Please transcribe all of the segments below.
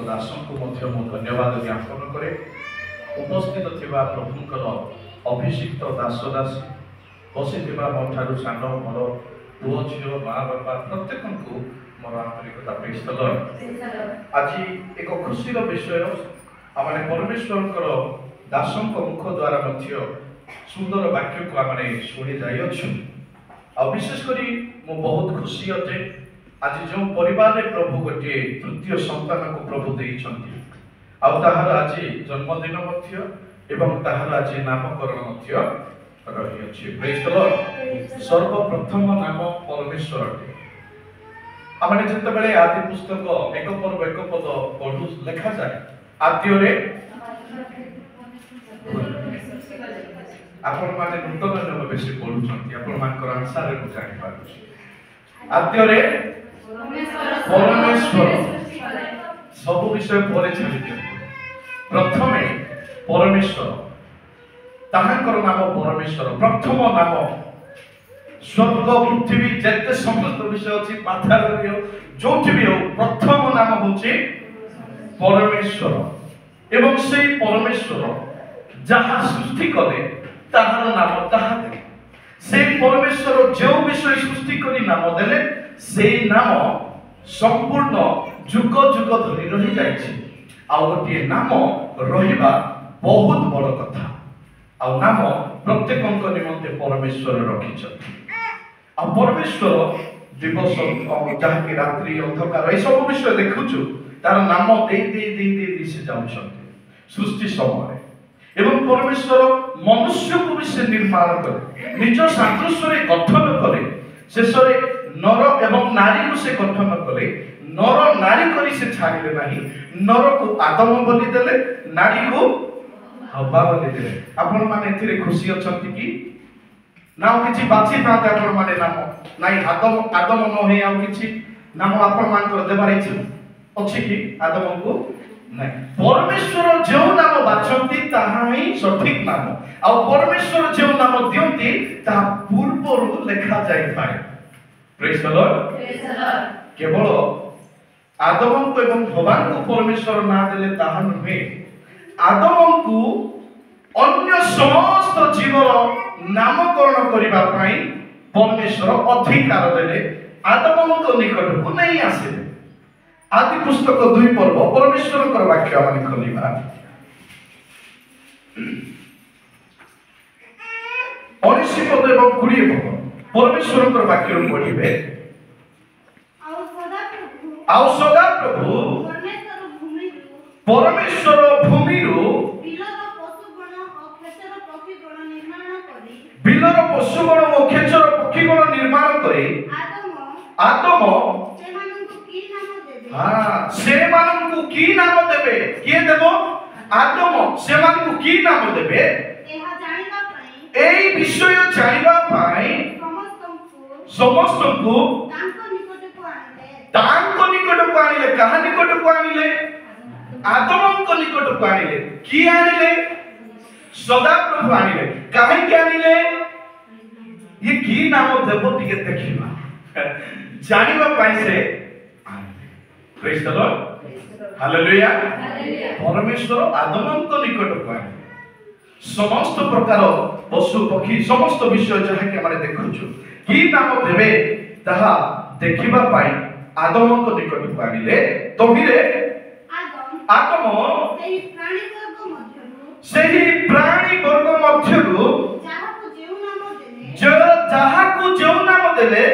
दासों को धन्यवाद ज्ञापन करे उपस्थित थिबा प्रभुंकर अभिषिक्त दास दासी बसी मोठारू सान मोर पुओ झील माँ बापा प्रत्येक को मोर आंतरिकता प्रेज द लॉर्ड। आज एक खुशीर विषय आम परमेश्वर दासों मुख द्वारा सुंदर वाक्य को आम शुणी जाइछु। विशेषकर मु बहुत खुशी अटे आज जो परिवार में प्रभु गोटे तृतीय संतान को प्रभु देइछन्ति ताहार आज जन्मदिन एवं ताहार आज नामकरण रही अछि। Praise the Lord. सर्वप्रथम नाम परमेश्वर अटे। आमने जेतेबेले आदि पुस्तक एक पर्व एक पद पढ़ु लिखा जाए आद्यरे आपण माने नूतन नियम बेसी पढ़ुछन्ति आपण मानकर अनुसार को जानि पारुछि। आद्यरे परमेश्वर सब विषय परे छाड़ी प्रथमे परमेश्वर ताहांकर नाम परमेश्वर प्रथम नाम स्वर्ग पृथ्वी जते समस्त विषय अछि पाथर जोठी भी हो प्रथम नाम होछि परमेश्वर एवं से परमेश्वर जहाँ सृष्टि कले ताहार नाम ताहा दे से परमेश्वर जो विषय सृष्टि करी नाम देले से नाम संपूर्ण जुग जुग धरी रही जाइछि। आ गोटे नाम रहिबा बहुत बड़ कथा। आ नाम प्रत्येकଙ୍କ निमंते परमेश्वर रखिछथि। आ परमेश्वर दिवस जहाँ की रात्रि अंधकार ए सब विषय देखुछु तार नाम दे दे दे दे दे से जाउछथि सृष्टि समय एवं परमेश्वर मनुष्य को भी से निर्माण करे निज सादृश्य रे गठन करे शेषरे नर एवं नारी को से गठन करे नर नारी करी से छाड़िले नाही नर को आदम बोली देले नारी को हवा बोली देले। आपण माने एथिरे खुशी अछंती कि नाम किछि बाछि ताते आपण माने नाम नाही आदम न हे आउ किछि नाम आपण मान कर देबार इच्छा अछि कि आदम को नहीं परमेश्वर जो नाम बाछंती ताहा ही सठिक नाम आ परमेश्वर जो नाम दियंती ता पूर्वरु लेखा जाय पाए। Praise the Lord. केवल आदम को एवं भगवान को परमेश्वर ना देले ताहा नुहे आदम को अन्य समस्त जीवर नामकरण करिबा पई परमेश्वर अधिकार देले आदम को निकट को नहीं आसे। आदि पुस्तक 2 पर्व परमेश्वर वाक्य माने खोलिबा 19 पद एवं 20 पद परमेश्वर वाक्य पढ़िबे। आउ सदा प्रभु परमेश्वर भूमि बिलर पशुगण और खेचर पक्षीगण निर्माण करे आदम से मानन को की नाम देबे किए देबो आदम से मान को की नाम देबे एहा जानिबा पई एई विषय जानिबा पई समस्त को तांको निकट को आनिले कहा निकट को आनिले आदम को निकट को आनिले की आनिले सदा प्रभु आनिले काहे के आनिले ये की नाम देबो टिके देखिबा जानिबा पई से प्रेज द लॉर्ड। हालेलुया। परमेश्वर आदम को निकट को आनिले समस्त प्रकार पशु पक्षी समस्त विषय जहाँ के माने देखुछु की नाम देबे ताहा देखिबा पाई आदम को निकट को आनिले तोहिरे आदम सेही प्राणी वर्ग मध्यरु जहाँ को जो नाम देले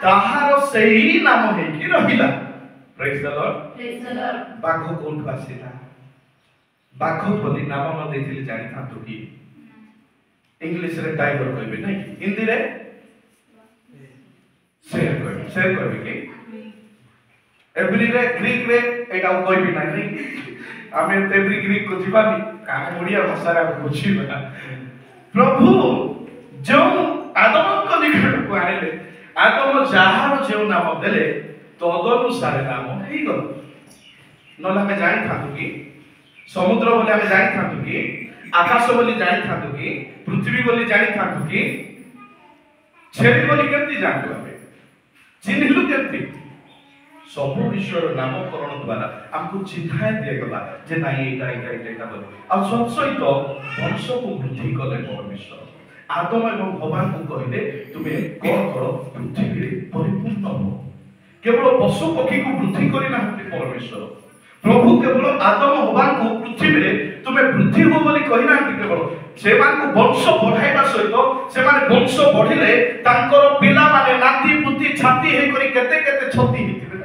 ताहार सेही नाम है कि रहिला। Praise the Lord. बाघ कोठु आसीला बाघ बोली नाम न देथिले जानि थांतु कि इंग्लिश रे टाइगर कहबे नै हिंदी रे शेर कहबे कि एवरी रे ग्रीक रे एटा कहबे नै आमे एवरी ग्रीक को जीवानी काम ओडिया भाषा रे बुझिबा प्रभु जो आदम को निकट को आनिले आदम जहाँ जो नाम देले तदनुसार नाम ही गल नला में जानि थांतु कि समुद्र बोले आमे जानि थांतु कि आकाश बोली जानि थांतु कि पृथ्वी बोली जानि थांतु कि छेरी बोली केमती जानतो आमे चिन्हिलु केमती ସବୁ ବିଷୟର ନାମକରଣ ଦ୍ୱାରା ଆମକୁ ଚିହ୍ନାଇ ଦିଆଗଲା ଯେ ନାଇଁ ଏଇଟା ବୋଲି। ଆଉ ସହିତ ବଂଶକୁ ବୃଦ୍ଧି କଲେ ପରମେଶ୍ୱର ଆଦମ ଏବଂ ହବାଙ୍କୁ କହିଲେ ତୁମେ କଣ କର ପୃଥିବୀରେ ପରିପୂର୍ଣ୍ଣ ହୁଅ। କେବଳ ପଶୁ ପକ୍ଷୀକୁ ବୃଦ୍ଧି କରିନାହାନ୍ତି ପରମେଶ୍ୱର, ପ୍ରଭୁ କେବଳ ଆଦମ ହବାଙ୍କୁ ପୃଥିବୀରେ ତୁମେ ବୃଦ୍ଧି ହୁଅ ବୋଲି କହିନାହାନ୍ତି। କେବଳ ସେମାନଙ୍କୁ ବଂଶ ବଢାଇବା ସହିତ ସେମାନେ ବଂଶ ବଢିଲେ ତାଙ୍କର ପିଲାମାନେ ନାତି ପୁତି ଛାତି ହେଇକରି କେତେ କେତେ ଛତି ହେଇଥିବେ,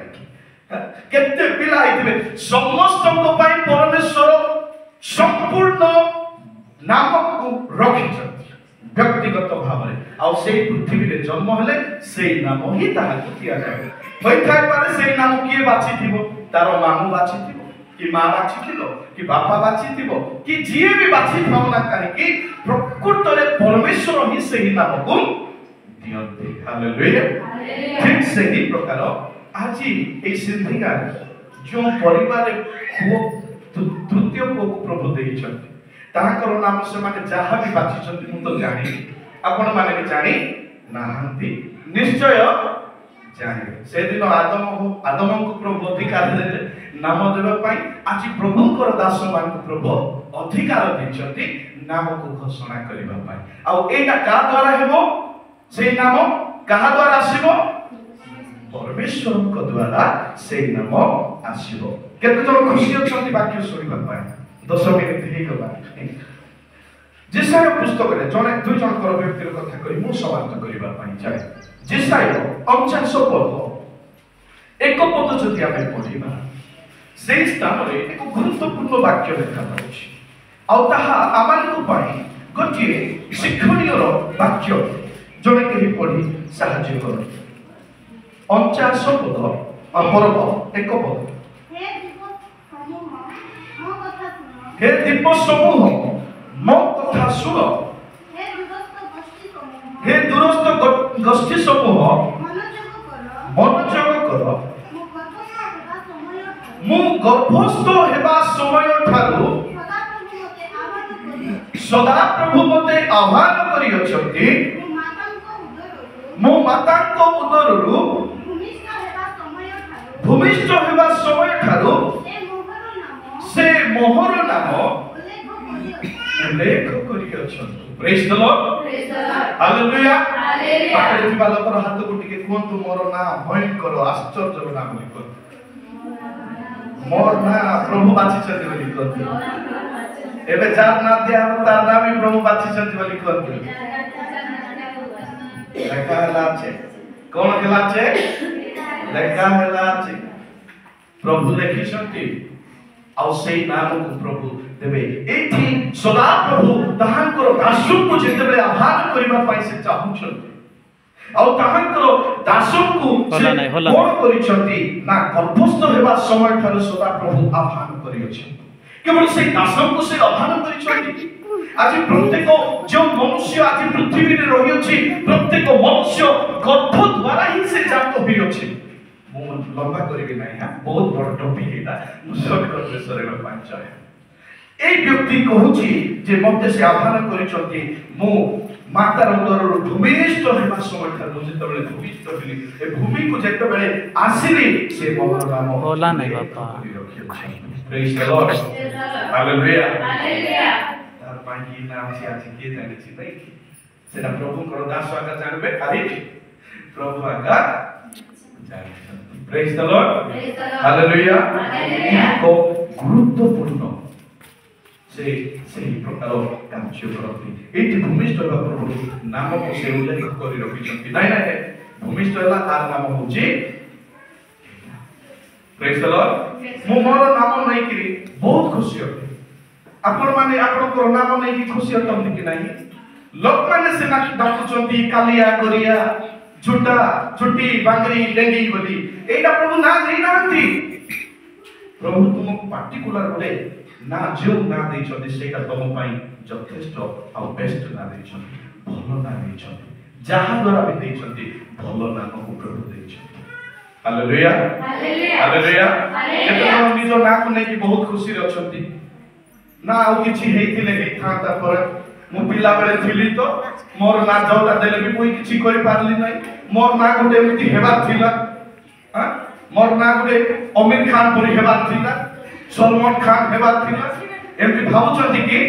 କେତେ ପିଲା ହେଇଥିବେ। ସମସ୍ତଙ୍କ ପାଇଁ ପରମେଶ୍ୱର ସମ୍ପୂର୍ଣ୍ଣ ନାମକୁ ରଖିଛନ୍ତି ବ୍ୟକ୍ତିଗତ ଭାବରେ। ଆଉ ସେଇ ପୃଥିବୀରେ ଜନ୍ମ ହେଲେ ସେଇ ନାମ ହିଁ ତାହାକୁ ଦିଆଯାଏ। ହୋଇଥାଇପାରେ ସେଇ ନାମ କିଏ ବାଛିଥିବ, ତାର ମାମୁଁ ବାଛିଥିବ କି ମା ବାଛିଥିବ କି ବାପା ବାଛିଥିବ କି ଯିଏ ବି ବାଛିଥାଉ ନା କାହିଁକି, ପ୍ରକୃତରେ ପରମେଶ୍ୱର ହିଁ ସେହି ନାମକୁ ଦିଅନ୍ତି। ହାଲେଲୁୟା। ଠିକ ସେହି ପ୍ରକାର ଆଜି এই ସିନ୍ଧିଗାରେ ଯେଉଁ ପରିବାରରେ ପୁଅ ତୃତୀୟ ପୁଅକୁ ପ୍ରଭୁ ଦେଇଛନ୍ତି ତାଙ୍କର ନାମ ସେମାନେ ଯାହା ବି ବାଛିଛନ୍ତି ମୁଁ ତ ଜାଣିନି, ଆପଣମାନେ ବି ଜାଣି ନାହାନ୍ତି, ନିଶ୍ଚୟ ଜାଣିବେ। ସେଦିନ ଆଦମଙ୍କୁ ପ୍ରଭୁ ଅଧିକାର ଦେଲେ ନାମ ଦେବା ପାଇଁ। ଆଜି ପ୍ରଭୁଙ୍କର ଦାସମାନଙ୍କୁ ପ୍ରଭୁ ଅଧିକାର ଦେଇଛନ୍ତି ନାମକୁ ଘୋଷଣା କରିବା ପାଇଁ। ଆଉ ଏଇଟା କାହା ଦ୍ୱାରା ହେବ? ସେଇ ନାମ କାହା ଦ୍ୱାରା ଆସିବ? ପରମେଶ୍ୱରଙ୍କ ଦ୍ୱାରା ସେଇ ନାମ ଆସିବ। କେତେ ଜଣ ଖୁସି ଅଛନ୍ତି ବାକ୍ୟ ଶୁଣିବା ପାଇଁ? 10 ମିନିଟ୍ ହେଇଗଲା। ଯେସାୟା ପୁସ୍ତକରେ ଜଣେ ଦୁଇ ଜଣଙ୍କର ବ୍ୟକ୍ତିର କଥା କହି ମୁଁ ସମାପ୍ତ କରିବା ପାଇଁ ଚାହେଁ। ଯେସାୟା 49 ପଦ 1 ପଦ ଯଦି ଆମେ ପଢିବା ସେହି ସ୍ଥାନରେ ଏକ ଗୁରୁତ୍ୱପୂର୍ଣ୍ଣ ବାକ୍ୟ ଦେଖାଯାଉଛି। ଆଉ ତାହା ଆମମାନଙ୍କ ପାଇଁ ଗୋଟିଏ ଶିକ୍ଷଣୀୟର ବାକ୍ୟ। ଜଣେ କେହି ପଢି ସାହାଯ୍ୟ କରନ୍ତି। 49 ପଦ ପରବ 1 ପଦ। हे दीप समूह ମୋ କଥା ଶୁଣ, हे दूरस्थ ଗୋଷ୍ଠୀ ସମୂହ ମନୋଯୋଗ କର। ମୁଁ ଗର୍ଭସ୍ଥ ହେବା ସମୟ ଠାରୁ ସଦା ପ୍ରଭୁ ମୋତେ ଆହ୍ୱାନ କରିଅଛନ୍ତି। ମୋ ମାତାଙ୍କ ଉଦରରୁ ଭୂମିଷ୍ଠ ହେବା ସମୟ ଠାରୁ ସେ ମୋହର ନାମ ଉଲ୍ଲେଖ କରିଅଛନ୍ତି। ପ୍ରେଜ୍ ଦ ଲର୍ଡ, ହାଲେଲୁୟା। ପାଖରେ ଥିବା ଲୋକର ହାତକୁ ଟିକେ କୁହନ୍ତୁ ମୋର ନାଁ ଭୟଙ୍କର ଆଶ୍ଚର୍ଯ୍ୟର ନାମ ବୋଲି କୁହନ୍ତୁ। ମୋର ନାଁ ପ୍ରଭୁ ବାଛିଛନ୍ତି ବୋଲି କୁହନ୍ତୁ। ଏବେ ଯାର ନାଁ ଦିଆହବ ତାର ନାଁ ବି ପ୍ରଭୁ ବାଛିଛନ୍ତି ବୋଲି କୁହନ୍ତୁ। ଲେଖା ହେଲା ଅଛି। କଣ ହେଲା ଅଛି? ଲେଖା ହେଲା ଅଛି। ପ୍ରଭୁ ଲେଖିଛନ୍ତି ଆଉ ସେଇ ନାମକୁ ପ୍ରଭୁ ଦେବେ। ଏଇଠି ସଦା ପ୍ରଭୁ ତାହାଙ୍କର ଦାସଙ୍କୁ ଯେତେବେଳେ ଆହ୍ୱାନ କରିବା ପାଇଁ ସେ ଚାହୁଁଛନ୍ତି ଆଉ ତାହାଙ୍କର ଦାସଙ୍କୁ କଣ କରିଛନ୍ତି ନା ଗର୍ଭସ୍ଥ ହେବା ସମୟ ଠାରୁ ସଦା ପ୍ରଭୁ ଆହ୍ୱାନ କରିଅଛନ୍ତି। କେବଳ ସେଇ ଦାସଙ୍କୁ ସେ ଆହ୍ୱାନ କରିଛନ୍ତି। ଆଜି ପ୍ରତ୍ୟେକ ଯେଉଁ ମନୁଷ୍ୟ ଆଜି ପୃଥିବୀରେ ରହିଅଛି ପ୍ରତ୍ୟେକ ମନୁଷ୍ୟ ଗର୍ଭ ଦ୍ୱାରା ହିଁ ସେ ଜାତ ହୋଇଅଛି। ମୁଁ ଲମ୍ବା କରିବି ନାହିଁ, ବହୁତ ବଡ଼ ଟପିକ୍ ଏଇଟା, ମୁଁ ସର୍ଟ କଟରେ ସରେଇବା ପାଇଁ ଚାହେଁ। এই ব্যক্তি কହୁଛି যে ମୋତେ ସେ ଆହ୍ୱାନ କରିଛନ୍ତି ମୁଁ ମାତାର ଉଦରରୁ ଭୂମିଷ୍ଠ ହେବା ସମୟ ଠାରୁ ଯେତେବେଳେ ଭୂମିଷ୍ଠ ହେଲି ଏ ଭୂମିକୁ ଯେତେବେଳେ ଆସିଲି ସେ ମୋର ନାମ बोला नहीं बापा। ପ୍ରେଜ୍ ଦ ଲର୍ଡ, ହାଲେଲୁୟା। ତାର ପାଇଁ କି ନାମ ଅଛି ଆଜି କିଏ ଜାଣିଛି ନାଇଁ? ସେଟା ପ୍ରଭୁଙ୍କର ଦାସ ଆକା ଜାଣିବେ, ଖାଲି ପ୍ରଭୁ ଆକା ଜାଣିଛନ୍ତି। ପ୍ରେଜ୍ ଦ ଲର୍ଡ, ହାଲେଲୁୟା। ଏକ ଗୁରୁତ୍ୱପୂର୍ଣ୍ଣ ସେହି ପ୍ରକାର କାର୍ଯ୍ୟ କରନ୍ତି। ଏଇଠି ଭୂମିଷ୍ଠ ହେବା ପୂର୍ବରୁ ନାମକୁ ସେ ଉଲ୍ଲେଖ କରି ରଖିଛନ୍ତି। ନାଇଁ ନାଇଁ ଭୂମିଷ୍ଠ ହେଲା ତାର ନାମ ହଉଛି। ପ୍ରେଜ୍ ଦ ଲର୍ଡ। ମୁଁ ମୋର ନାମ ନେଇକିରି ବହୁତ ଖୁସି ଅଟେ। ଆପଣମାନେ ଆପଣଙ୍କର ନାମ ନେଇକି ଖୁସି ଅଟନ୍ତି କି ନାହିଁ? ଲୋକମାନେ ସିନା ଡାକୁଛନ୍ତି କାଲିଆ ଗରିଆ ଝୁଟା ଝୁଟି ବାଙ୍ଗରି ଡେଙ୍ଗି ବୋଲି, ଏଇଟା ପ୍ରଭୁ ନାଁ ଦେଇନାହାନ୍ତି। ପ୍ରଭୁ ତୁମକୁ ପାର୍ଟିକୁଲାର ଗୋଟେ ନା ଯେଉଁ ନାଁ ଦେଇଛନ୍ତି ସେଇଟା ତମ ପାଇଁ ଯଥେଷ୍ଟ ଆଉ ବେଷ୍ଟ ନାଁ ଦେଇଛନ୍ତି, ଭଲ ନାଁ ଦେଇଛନ୍ତି। ଯାହା ଦ୍ୱାରା ବି ଦେଇଛନ୍ତି ଭଲ ନାମକୁ ପ୍ରଭୁ ଦେଇଛନ୍ତି। Hallelujah, hallelujah. କେତେ ଜଣ ନିଜ ନାଁକୁ ନେଇକି ବହୁତ ଖୁସିରେ ଅଛନ୍ତି? ନା ଆଉ କିଛି ହେଇଥିଲେ ହେଇଥାନ୍ତା, ପରେ ମୁଁ ପିଲାବେଳେ ଥିଲି ତ ମୋର ନାଁ ଯୋଉଟା ଦେଲେ ବି ମୁଁ କିଛି କରିପାରିଲି ନାହିଁ, ମୋର ନାଁ ଗୋଟେ ଏମିତି ହେବାର ଥିଲା। मोर ना गुटे आमिर खान परि हेबार थिला सलमान खान हेबार थिला एमति भाबुछथि कि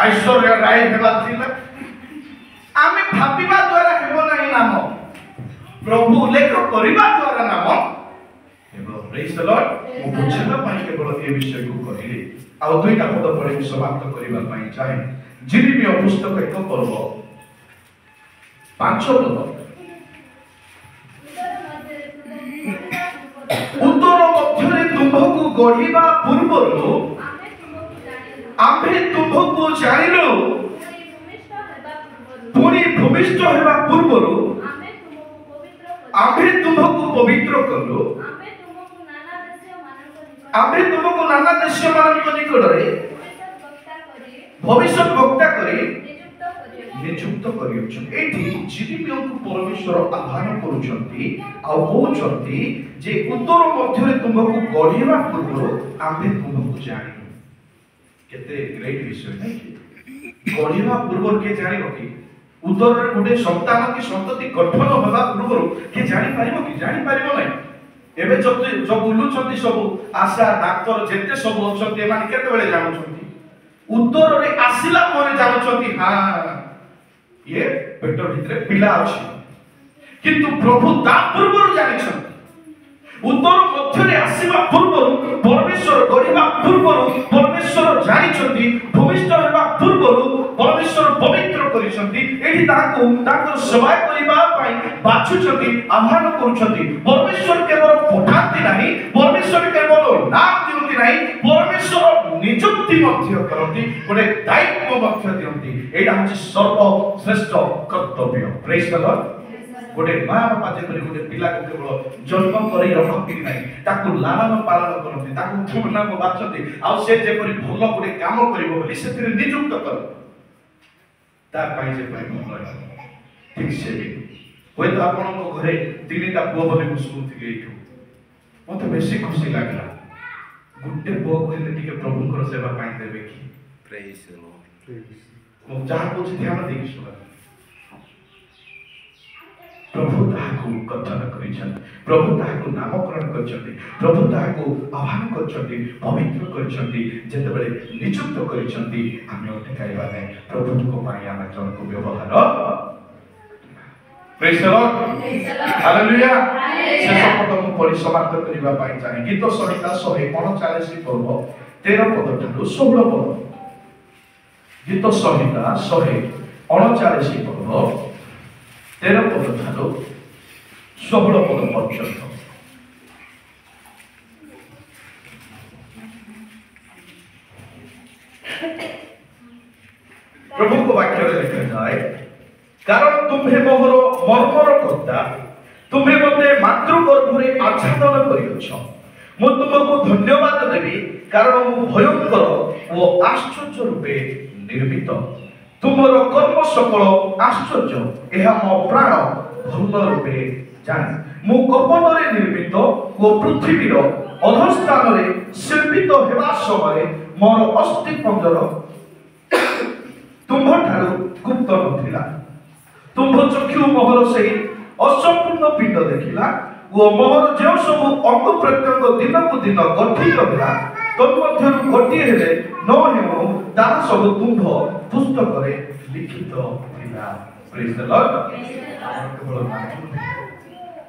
ऐश्वर्या राय हेबार थिला आमे भाबिबा द्वारा हेबो नाही नाम प्रभु उल्लेख करिबा द्वारा नाम हेबो प्रेज द लॉर्ड मु बुझिबा पई केवल ए विषय को कहिली आ दुईटा पद पढि समाप्त करिबा पई चाहे जिरिमिया पुस्तक 1 पर्व 5 पद उत्तर मध्यरे तुम्भकु गढ़िबा पूर्वरु आम्भे तुम्भकु जानिलु पुनी भूमिष्ठ हेबा पूर्वरु आम्भे तुम्भकु पवित्र करलु आम्भे तुमको नाना देश मानक निकटरे भविष्य वक्ता करी नियुक्त करियो एठी जिरिमिया को परमेश्वर आह्वान करूछंती आ कहउछंती जे उत्तर मध्यरे तुमको गढ़िबा पूर्व आम्भे तुमको जानिलु केते ग्रेट विषय नै गढ़िबा पूर्व के जानिबो कि उत्तर रे गुटे संतान की संतति गठन होबा पूर्व के जानि पारिबो कि जानि पारिबो नै एबे जब बुलुछंती सब आशा डाक्टर जेते सब अछंती माने केते बेले जानुछंती उत्तर रे आसिला परे जानुछंती हां ये पेट भितरे पिला अछि किंतु प्रभु ता पूर्व जानिछंती उत्तर मध्यरे आसीबा पूर्व परमेश्वर गढ़िबा पूर्व परमेश्वर जानिछंती भूमिष्ठ हेबा पूर्व परमेश्वर पवित्र करिसंती एठी ताको सेवा करिबा पई बाछुछंती आह्वान करूछंती परमेश्वर केवल पठांती नाही परमेश्वर केवल नाम दिउती नाही परमेश्वर नियुक्ति मध्य करंती गोटे दायित्व मध्य दिउती एटा हछि सर्वश्रेष्ठ कर्तव्य प्रेज द लॉर्ड गोटे मां बापा जे गोटे पिला को केवल जन्म करी रखती नाही ताकू लालन पालन करंती ताकू ठुना को बाचती आ से जे परि भलो गोटे काम करिवो बोली सेतिर नियुक्त कर तार पाई जे पाई मन ठीक से होय तो आपन को घरे तीनटा पुओ बोली मु सुनथि एठो मते बेसी खुशी लागला गुटे पुओ कहले टिके प्रभुकर सेवा पाई देबे की प्रेज द लॉर्ड मु जहां कुछ ध्यान देकी सुना प्रभु ताहाको कथन करिछन प्रभु ताहाको नामकरण करछथि प्रभु ताहाको आह्वान करछथि पवित्र करछथि जेतेबेले नियुक्त करछथि आमे अटकाइबा नै प्रभुको पाई आमे जनको व्यवहार प्रेज द लॉर्ड हालेलुया शेष पद मु परि समाप्त करिबा पाई चाहे गीत संहिता 139 पर्व 13 पद ठारू 16 पद गीत संहिता 139 पर्व 13 पद ठारू 16 पद पर्यंत प्रभु को वाक्य लिखा जाए कारण तुम्हें मोहर मर्मर कर्ता तुम्हें मते मातृगर्भरे आच्छादन करियछ मु तुमको धन्यवाद देबी कारण मु भयंकर ओ आश्चर्य रूपे निर्मित तुमर कर्म सकल आश्चर्य एहा मो प्राण भूल रूपे जाने मु गोपनरे निर्मित ओ पृथ्वीर अधस्थान रे शिल्पित हेबा समय मोर अस्थि पंजर तुम्भ ठारू गुप्त नथिला तुम्भ चक्षु मोहर से असंपूर्ण पिंड देखिला ओ मोहर जे सब अंग प्रत्यंग दिन को दिन गठित होला तन्मध्यरु गोटिए हेले न हेउ ता सब तुम्भ पुस्तक रे लिखित थिला प्रेज द लॉर्ड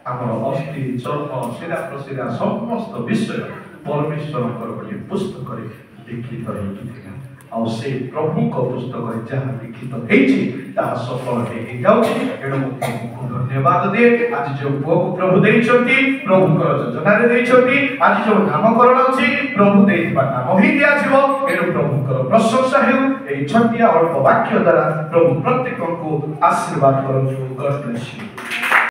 हमर अस्थि चर्म शिरा प्रशिरा समस्त विषय परमेश्वर गोटे पुस्तक रे लिखित रहिथिला आ से प्रभु को पुस्तक रे जहा लिखित हेछि ता सफल हे जाउछि एडो को धन्यवाद दे आज जो पुओ को प्रभु देइछंती प्रभु को योजना रे देइछंती आज जो नामकरण अछि प्रभु देइबा नाम ही दिया छिवो एडो प्रभु को प्रशंसा हेउ ए छटिया अल्प वाक्य द्वारा प्रभु प्रत्येक को आशीर्वाद करछु गॉड ब्लेस यू।